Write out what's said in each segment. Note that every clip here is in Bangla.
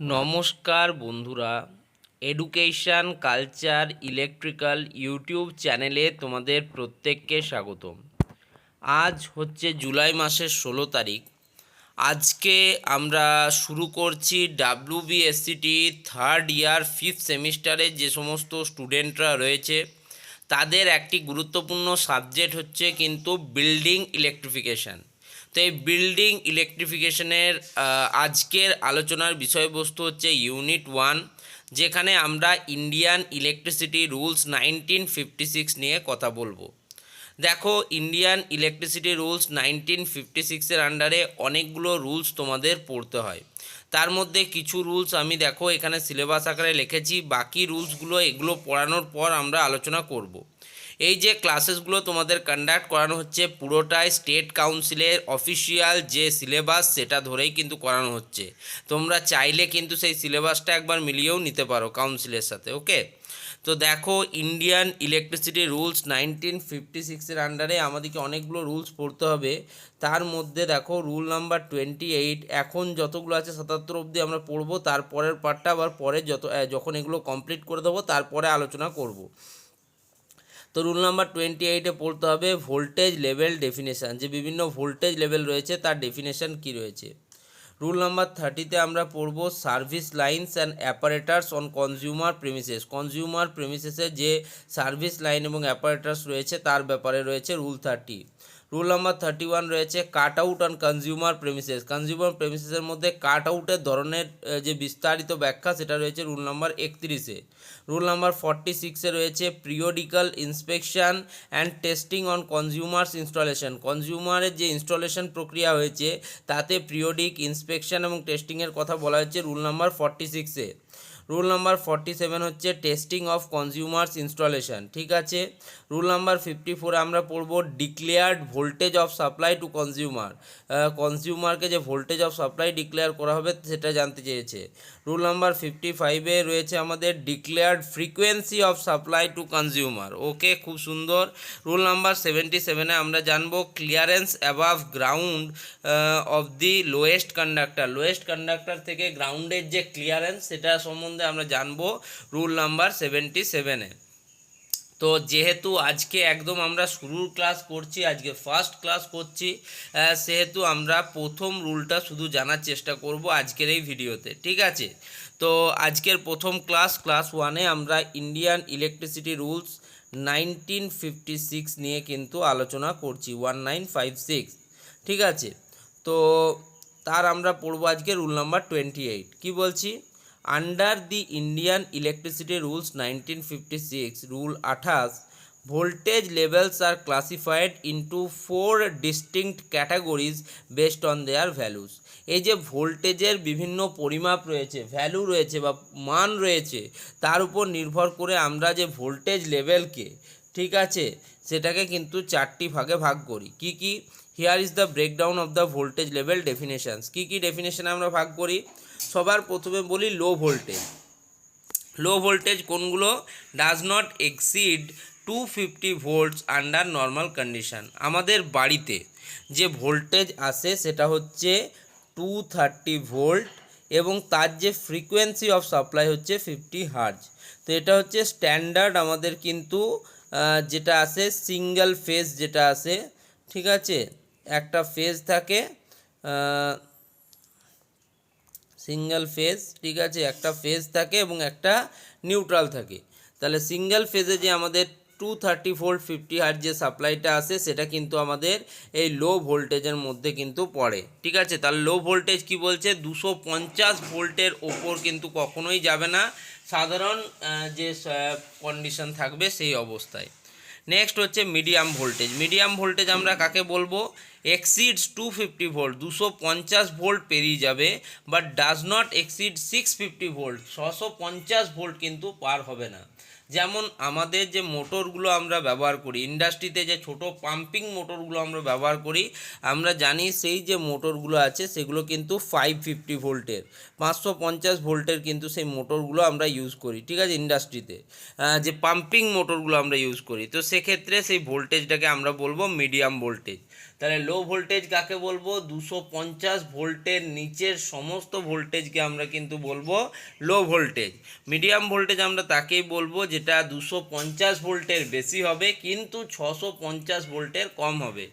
নমস্কার বন্ধুরা, এডুকেশন কালচার ইলেকট্রিক্যাল ইউটিউব চ্যানেলে তোমাদের প্রত্যেককে স্বাগতম। আজ হচ্ছে জুলাই মাসের 16 তারিখ। আজকে আমরা শুরু করছি ডাব্লিউবিএসসিটি থার্ড ইয়ার 5th সেমিস্টারে যে সমস্ত স্টুডেন্টরা রয়েছে তাদের একটি গুরুত্বপূর্ণ সাবজেক্ট হচ্ছে কিন্তু বিল্ডিং ইলেকট্রিফিকেশান। তো এই বিল্ডিং ইলেকট্রিফিকেশনের আজকের আলোচনার বিষয়বস্তু হচ্ছে ইউনিট 1, যেখানে আমরা ইন্ডিয়ান ইলেকট্রিসিটি রুলস 1956 নিয়ে কথা বলবো। দেখো, ইন্ডিয়ান ইলেকট্রিসিটি রুলস 1956-এর আন্ডারে অনেকগুলো রুলস তোমাদের পড়তে হয়। তার মধ্যে কিছু রুলস আমি দেখো এখানে সিলেবাস আকারে লিখেছি, বাকি রুলসগুলো এগুলো পড়ানোর পর আমরা আলোচনা করব। এই যে ক্লাসেসগুলো তোমাদের কন্ডাক্ট করানো হচ্ছে পুরোটাই স্টেট কাউন্সিলের অফিসিয়াল যে সিলেবাস সেটা ধরেই কিন্তু করানো হচ্ছে। তোমরা চাইলে কিন্তু সেই সিলেবাসটা একবার মিলিয়েও নিতে পারো কাউন্সিলের সাথে। ওকে, তো দেখো, ইন্ডিয়ান ইলেকট্রিসিটি রুলস 1956-এর আন্ডারে আমাদেরকে অনেকগুলো রুলস পড়তে হবে। তার মধ্যে দেখো রুল নাম্বার 28, এখন যতগুলো আছে 77 অবধি আমরা পড়বো, তারপরের পার্টটা আবার পরে যখন এগুলো কমপ্লিট করে দেবো তারপরে আলোচনা করব। তো রুল নাম্বার 28-এ পড়তে হবে ভোল্টেজ লেভেল ডেফিনেশান, যে বিভিন্ন ভোল্টেজ লেভেল রয়েছে তার ডেফিনেশান কী রয়েছে। রুল নাম্বার 30-তে আমরা পড়ব service lines and apparatus on consumer premises. Consumer প্রেমিসেসে যে সার্ভিস লাইন এবং অ্যাপারেটার্স রয়েছে তার ব্যাপারে রয়েছে রুল 30। রুল নাম্বার 31 রয়েছে cut out on consumer premises. Consumer প্রেমিসেসের মধ্যে কাট আউটের ধরনের যে বিস্তারিত ব্যাখ্যা সেটা রয়েছে রুল নাম্বার 31-এ। রুল নাম্বার 46-এ রয়েছে periodical inspection and testing on consumers installation. কনজিউমারের যে ইনস্টলেশন প্রক্রিয়া হয়েছে তাতে পিরিয়ডিক ইন্সপেকশন এবং টেস্টিংয়ের কথা বলা হচ্ছে রুল নাম্বার 46-এ। রুল নাম্বার 47 হচ্ছে টেস্টিং অফ কনজিউমার্স ইনস্টলেশন। ঠিক আছে। রুল নাম্বার 54 আমরা পড়ব declared voltage of supply to consumer. কনজিউমারকে যে ভোল্টেজ অফ সাপ্লাই ডিক্লেয়ার করা হবে সেটা জানতে চেয়েছে। রুল নাম্বার 55-এ রয়েছে আমাদের declared frequency of supply to consumer. Okay, খুব সুন্দর। রুল নাম্বার 77-এ আমরা জানবো clearance above ground of the lowest conductor. Lowest conductor থেকে গ্রাউন্ডের যে ক্লিয়ারেন্স সেটা সম্বন্ধে আমরা জানবো রুল নাম্বার 77-এ। তো যেহেতু আজকে একদম আমরা শুরুর ক্লাস করছি, আজকে ফার্স্ট ক্লাস করছি, সেহেতু আমরা প্রথম রুলটা শুধু জানার চেষ্টা করব আজকের এই ভিডিওতে। ঠিক আছে। তো আজকের প্রথম ক্লাস 1-এ আমরা ইন্ডিয়ান ইলেকট্রিসিটি রুলস 1956 নিয়ে কিন্তু আলোচনা করছি, 1956। ঠিক আছে। তো তার আমরা পড়বো আজকে রুল নাম্বার 28। কি বলছি? Under the Indian electricity rules 1956, rule 28, voltage levels are classified into 4 distinct categories based on their values. এই যে ভোল্টেজের বিভিন্ন পরিমাপ রয়েছে, ভ্যালু রয়েছে বা মান রয়েছে, তার উপর নির্ভর করে আমরা যে ভোল্টেজ লেভেলকে, ঠিক আছে, সেটাকে কিন্তু 4টি ভাগে ভাগ করি। কি কি? Here is the breakdown of the voltage level definitions. কী কী ডেফিনেশান আমরা ভাগ করি? সবার প্রথমে বলি লো ভোল্টেজ। লো ভোল্টেজ কোনগুলো? Does not exceed 250 volts under normal condition. আমাদের বাড়িতে যে ভোল্টেজ আসে সেটা হচ্ছে 230 ভোল্ট এবং তার যে ফ্রিকোয়েন্সি অফ সাপ্লাই হচ্ছে 50 হার্জ। তো এটা হচ্ছে স্ট্যান্ডার্ড আমাদের কিন্তু যেটা আসে সিঙ্গেল ফেজ যেটা আসে। ঠিক আছে, একটা ফেজ থাকে, সিঙ্গেল ফেজ। ঠিক আছে, একটা ফেজ থাকে এবং একটা নিউট্রাল থাকে। তাহলে সিঙ্গেল ফেজে যে আমাদের 230 ভোল্ট 50 হার্জ যে সাপ্লাইটা আসে সেটা কিন্তু আমাদের এই লো ভোল্টেজের মধ্যে কিন্তু পড়ে। ঠিক আছে, তাহলে লো ভোল্টেজ কি বলছে? 250 ভোল্টের ওপর কিন্তু কখনোই যাবে না সাধারণ যে কন্ডিশন থাকবে সেই অবস্থায়। নেক্সট হচ্ছে মিডিয়াম ভোল্টেজ। মিডিয়াম ভোল্টেজ আমরা কাকে বলবো? এক্সিডস 250 ভোল্ট, 250 ভোল্ট পেরিয়ে যাবে, but does not exceed 650 volt, 650 volt কিন্তু পার হবে না। যেমন আমাদের যে মোটরগুলো আমরা ব্যবহার করি ইন্ডাস্ট্রিতে, যে ছোট পাম্পিং মোটরগুলো আমরা ব্যবহার করি, আমরা জানি সেই যে মোটরগুলো আছে সেগুলো কিন্তু 550 ভোল্টের, 550 ভোল্টের কিন্তু সেই মোটরগুলো আমরা ইউজ করি। ঠিক আছে, ইন্ডাস্ট্রিতে যে পাম্পিং মোটরগুলো আমরা ইউজ করি, তো সেক্ষেত্রে সেই ভোল্টেজটাকে আমরা বলবো মিডিয়াম ভোল্টেজ। তাহলে লো ভোল্টেজ কাকে বলবো? 250 ভোল্টের নিচের সমস্ত ভোল্টেজকে আমরা কিন্তু বলবো লো ভোল্টেজ। মিডিয়াম ভোল্টেজ আমরা তাকেই বলবো যেটা 250 ভোল্টের বেশি হবে কিন্তু 650 ভোল্টের কম হবে।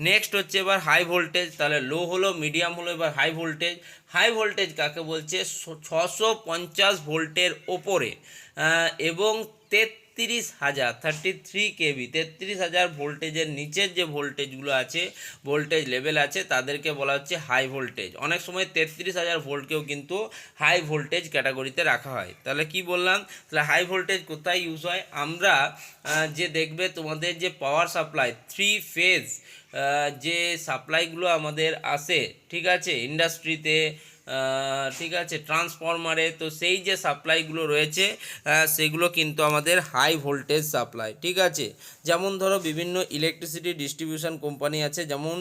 নেক্সট হচ্ছে এবার হাই ভোল্টেজ। তাহলে লো হলো, মিডিয়াম হলো, এবার হাই ভোল্টেজ। হাই ভোল্টেজ কাকে বলছে? 650 ভোল্টের ওপরে এবং 33,000 33 কেভি 33,000 ভোল্টেজের নিচের যে ভোল্টেজগুলো আছে, ভোল্টেজ লেভেল আছে, তাদেরকে বলা হচ্ছে হাই ভোল্টেজ। অনেক সময় 33,000 ভোল্টকেও কিন্তু হাই ভোল্টেজ ক্যাটাগরিতে রাখা হয়। তাহলে কি বললাম? তাহলে হাই ভোল্টেজ কোথায় ইউজ হয়? আমরা যে দেখবে তোমাদের যে পাওয়ার সাপ্লাই 3 ফেজ যে সাপ্লাইগুলো আমাদের আসে, ঠিক আছে, ইন্ডাস্ট্রিতে, ঠিক আছে, ট্রান্সফরমারে, তো সেই যে সাপ্লাইগুলো রয়েছে সেগুলো কিন্তু আমাদের হাই ভোল্টেজ সাপ্লাই, ঠিক আছে। যেমন ধরো বিভিন্ন ইলেকট্রিসিটি ডিস্ট্রিবিউশন কোম্পানি আছে, যেমন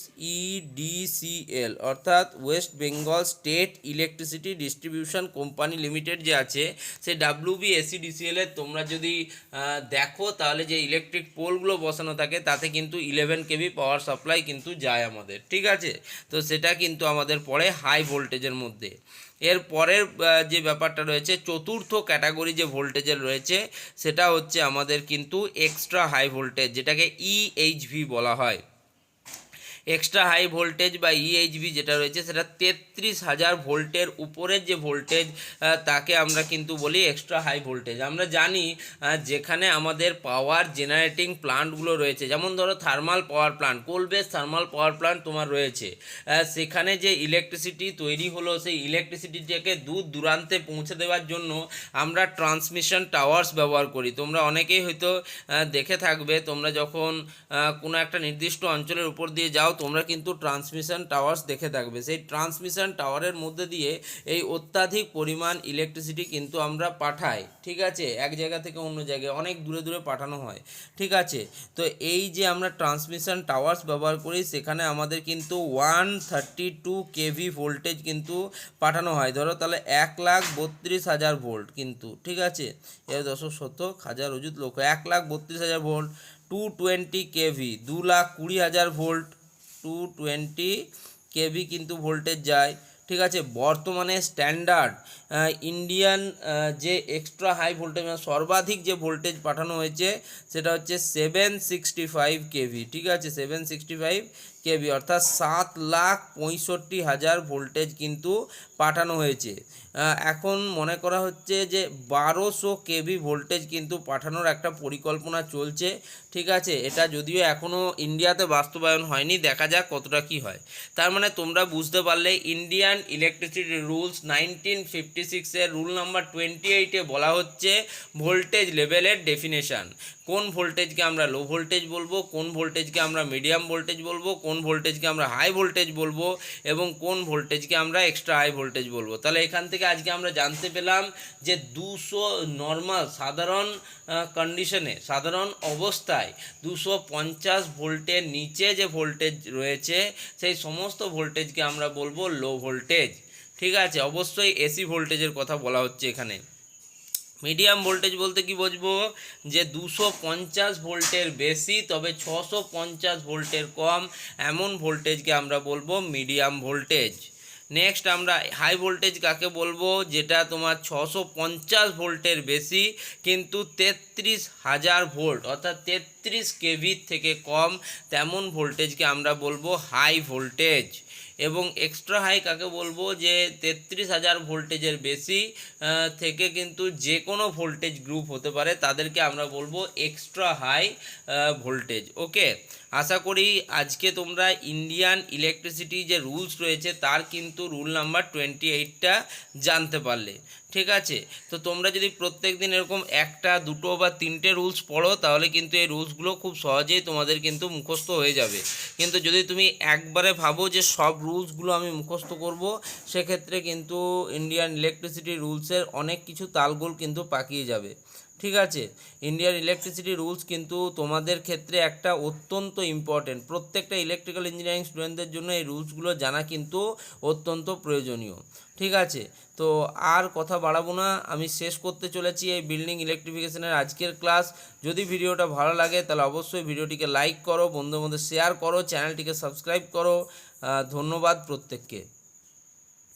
WBSEDCL অর্থাৎ West Bengal state electricity distribution company limited যে আছে, সেই WBSEDCL এর তোমরা যদি দেখো তাহলে যে ইলেকট্রিক পোলগুলো বসানো থাকে তাতে কিন্তু 11 কেভি পাওয়ার সাপ্লাই কিন্তু যায় আমাদের, ঠিক আছে। তো সেটা কিন্তু আমাদের পড়ে হাই ভোল্টেজের মধ্যে। এর পরের যে ব্যাপারটা রয়েছে, চতুর্থ ক্যাটাগরি যে ভোল্টেজের রয়েছে সেটা হচ্ছে আমাদের কিন্তু এক্সট্রা হাই ভোল্টেজ, যেটাকে EHV বলা হয়। এক্সট্রা হাই ভোল্টেজ বা EHV যেটা রয়েছে সেটা 33,000 ভোল্টের উপরের যে ভোল্টেজ তাকে আমরা কিন্তু বলি এক্সট্রা হাই ভোল্টেজ। আমরা জানি যেখানে আমাদের পাওয়ার জেনারেটিং প্লান্টগুলো রয়েছে, যেমন ধরো থার্মাল পাওয়ার প্লান্ট, কোল বেস থার্মাল পাওয়ার প্লান্ট তোমার রয়েছে, সেখানে যে ইলেকট্রিসিটি তৈরি হলো সেই ইলেকট্রিসিটিটাকে দূর দূরান্তে পৌঁছে দেওয়ার জন্য আমরা ট্রান্সমিশন টাওয়ার্স ব্যবহার করি। তোমরা অনেকেই হয়তো দেখে থাকবে, তোমরা যখন কোনো একটা নির্দিষ্ট অঞ্চলের উপর দিয়ে যাও তোমরা কিন্তু ট্রান্সমিশন টাওয়ার্স দেখে থাকবে। সেই ট্রান্সমিশন টাওয়ারের মধ্যে দিয়ে এই অত্যাধিক পরিমাণ ইলেকট্রিসিটি কিন্তু আমরা পাঠাই, ঠিক আছে, এক জায়গা থেকে অন্য জায়গায় অনেক দূরে দূরে পাঠানো হয়, ঠিক আছে। তো এই যে আমরা ট্রান্সমিশন টাওয়ার্স ব্যবহার করি সেখানে আমাদের কিন্তু 132 কেভি ভোল্টেজ কিন্তু পাঠানো হয়। ধরো তাহলে 1,32,000 ভোল্ট কিন্তু, ঠিক আছে, এর দশক শতক হাজার অযুত লক্ষ, 1,32,000 ভোল্ট। 220 কেভি 2,20,000 ভোল্ট, 220 কেভি কিন্তু ভোল্টেজ যায়, ঠিক আছে। বর্তমানে স্ট্যান্ডার্ড ইন্ডিয়ান যে এক্সট্রা হাই ভোল্টেজ সর্বাধিক যে ভোল্টেজ পাঠানো হয়েছে সেটা হচ্ছে 765 কেভি, ঠিক আছে, 765 কেভি অর্থাৎ 7,65,000 ভোল্টেজ কিন্তু পাঠানো হয়েছে। এখন মনে করা হচ্ছে যে 1200 কেভি ভোল্টেজ কিন্তু পাঠানোর একটা পরিকল্পনা চলছে, ঠিক আছে। এটা যদিও এখনও ইন্ডিয়াতে বাস্তবায়ন হয়নি, দেখা যাক কতটা কি হয়। তার মানে তোমরা বুঝতে পারলে Indian electricity rules 1956 rule number 28 বলা হচ্ছে ভোল্টেজ লেভেলের ডেফিনেশান। কোন ভোল্টেজকে আমরা লো ভোল্টেজ বলবো, কোন ভোল্টেজকে আমরা মিডিয়াম ভোল্টেজ বলবো, কোন ভোল্টেজকে আমরা হাই ভোল্টেজ বলবো এবং কোন ভোল্টেজকে আমরা এক্সট্রা হাই ভোল্টেজ বলবো। তাহলে এখান থেকে আজকে আমরা জানতে পেলাম যে 200 নর্মাল সাধারণ কন্ডিশনে, সাধারণ অবস্থায় 250 ভোল্টের নিচে যে ভোল্টেজ রয়েছে সেই সমস্ত ভোল্টেজকে আমরা বলবো লো ভোল্টেজ, ঠিক আছে। অবশ্যই এসি ভোল্টেজের কথা বলা হচ্ছে এখানে। মিডিয়াম ভোল্টেজ বলতে কি বুঝবো? যে 250 ভোল্টের বেশি তবে 650 ভোল্টের কম, এমন ভোল্টেজকে আমরা বলবো মিডিয়াম ভোল্টেজ। নেক্সট আমরা হাই ভোল্টেজ কাকে বলবো? যেটা তোমার 650 ভোল্টের বেশি কিন্তু 33,000 ভোল্ট অর্থাৎ 33 কেভি থেকে কম, তেমন ভোল্টেজকে আমরা বলবো হাই ভোল্টেজ। এবং এক্সট্রা হাই কাকে বলবো? যে 33,000 ভোল্টেজের বেশি থেকে কিন্তু যে কোনো ভোল্টেজ গ্রুপ হতে পারে, তাদেরকে আমরা বলবো এক্সট্রা হাই ভোল্টেজ। ওকে, আশা করি আজকে তোমরা ইন্ডিয়ান ইলেকট্রিসিটি যে রুলস রয়েছে তার কিন্তু রুল নাম্বার 28টা জানতে পারলে, ঠিক আছে। তো তোমরা যদি প্রত্যেক দিন এরকম একটা দুটো বা তিনটে রুলস পড়ো তাহলে কিন্তু এই রুলসগুলো খুব সহজেই তোমাদের কিন্তু মুখস্থ হয়ে যাবে। কিন্তু যদি তুমি একবারে ভাবো যে সব রুলসগুলো আমি মুখস্থ করব, সেক্ষেত্রে কিন্তু ইন্ডিয়ান ইলেকট্রিসিটি রুলসের অনেক কিছু তালগোল কিন্তু পাকিয়ে যাবে, ঠিক আছে, ইন্ডিয়ান ইলেকট্রিসিটি রুলস কিন্তু তোমাদের ক্ষেত্রে একটা অত্যন্ত ইম্পর্টেন্ট, প্রত্যেকটা ইলেকট্রিক্যাল ইঞ্জিনিয়ারিং স্টুডেন্টদের জন্য এই রুলসগুলো জানা কিন্তু অত্যন্ত প্রয়োজনীয়। ঠিক আছে, তো আর কথা বাড়াবো না, আমি শেষ করতে চলেছি এই বিল্ডিং ইলেকট্রিফিকেশনের আজকের ক্লাস। যদি ভিডিওটা ভালো লাগে তাহলে অবশ্যই ভিডিওটিকে লাইক করো, বন্ধুদের মধ্যে শেয়ার করো, চ্যানেলটিকে সাবস্ক্রাইব করো। ধন্যবাদ প্রত্যেককে।